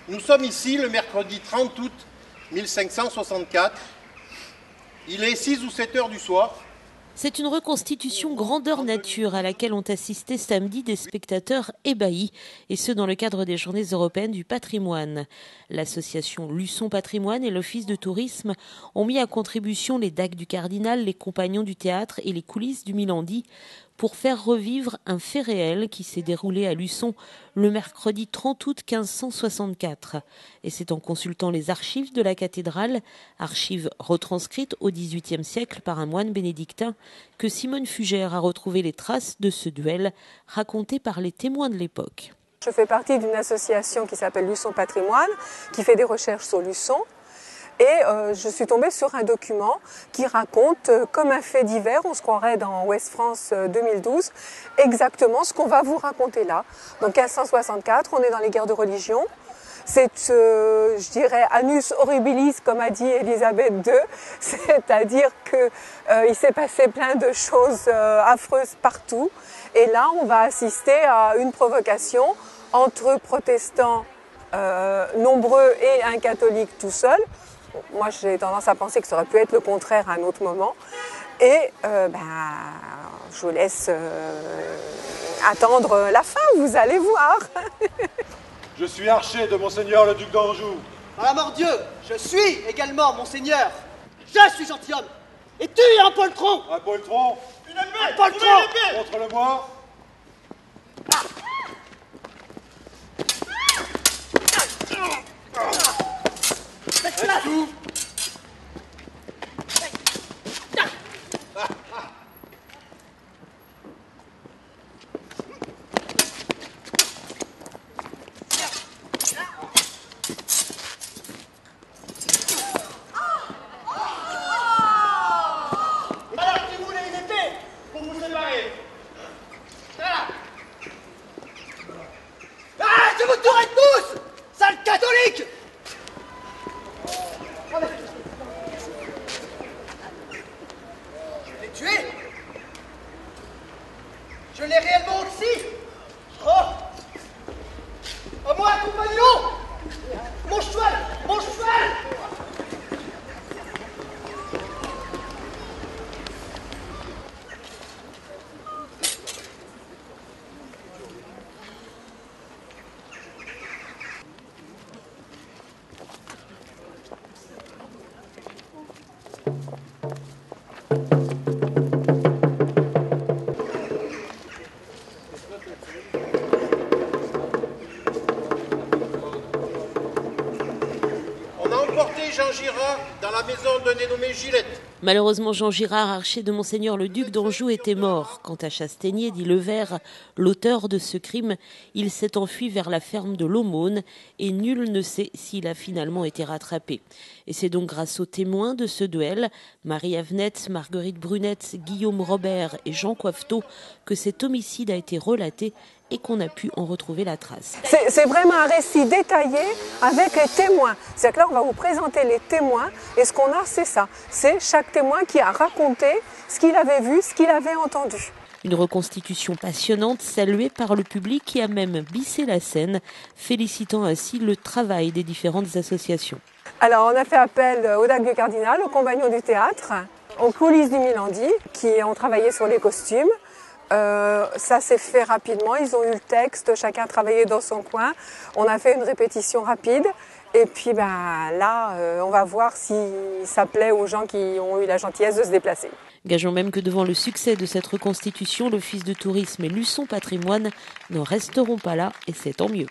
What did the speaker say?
Nous sommes ici le mercredi 30 août 1564. Il est 6 ou 7 heures du soir. C'est une reconstitution grandeur nature à laquelle ont assisté samedi des spectateurs ébahis, et ce dans le cadre des Journées européennes du patrimoine. L'association Luçon Patrimoine et l'Office de tourisme ont mis à contribution les dagues du cardinal, les compagnons du théâtre et les coulisses du Milandi pour faire revivre un fait réel qui s'est déroulé à Luçon le mercredi 30 août 1564. Et c'est en consultant les archives de la cathédrale, archives retranscrites au XVIIIe siècle par un moine bénédictin, que Simone Fugère a retrouvé les traces de ce duel raconté par les témoins de l'époque. Je fais partie d'une association qui s'appelle Luçon Patrimoine, qui fait des recherches sur Luçon. Et je suis tombée sur un document qui raconte, comme un fait divers, on se croirait dans Ouest France 2012, exactement ce qu'on va vous raconter là. Donc 1564, on est dans les guerres de religion. C'est, je dirais, annus horribilis, comme a dit Élisabeth II, c'est-à-dire qu'il s'est passé plein de choses affreuses partout. Et là, on va assister à une provocation entre protestants nombreux et un catholique tout seul. Moi, j'ai tendance à penser que ça aurait pu être le contraire à un autre moment. Et je vous laisse attendre la fin, vous allez voir. Je suis archer de Monseigneur le duc d'Anjou. Par la mort Dieu, je suis également Monseigneur. Je suis gentilhomme. Et tu es un poltron. Un poltron. Une épée. Un poltron. Montre-le-moi. Faites-la tout. Je vous tuerai tous, sale catholique. Je l'ai tué. Je l'ai réellement aussi. Oh, moi, compagnon. Mon cheval, mon cheval. Jean Girard dans la maison d'un dénommé Gillette. Malheureusement, Jean Girard, archer de Monseigneur le duc d'Anjou, était mort. Quant à Chastaignier, dit Levert, l'auteur de ce crime, il s'est enfui vers la ferme de l'Aumône et nul ne sait s'il a finalement été rattrapé. Et c'est donc grâce aux témoins de ce duel, Marie Avenette, Marguerite Brunette, Guillaume Robert et Jean Coifteau, que cet homicide a été relaté et qu'on a pu en retrouver la trace. C'est vraiment un récit détaillé avec les témoins. C'est-à-dire que là, on va vous présenter les témoins et ce qu'on a, c'est ça. C'est chaque témoin qui a raconté ce qu'il avait vu, ce qu'il avait entendu. Une reconstitution passionnante, saluée par le public qui a même bissé la scène, félicitant ainsi le travail des différentes associations. Alors, on a fait appel aux dagues du cardinal, aux compagnons du théâtre, aux coulisses du Milandi, qui ont travaillé sur les costumes. Ça s'est fait rapidement, ils ont eu le texte, chacun travaillait dans son coin. On a fait une répétition rapide et puis là, on va voir si ça plaît aux gens qui ont eu la gentillesse de se déplacer. Gageons même que devant le succès de cette reconstitution, l'Office de tourisme et Luçon Patrimoine n'en resteront pas là et c'est tant mieux.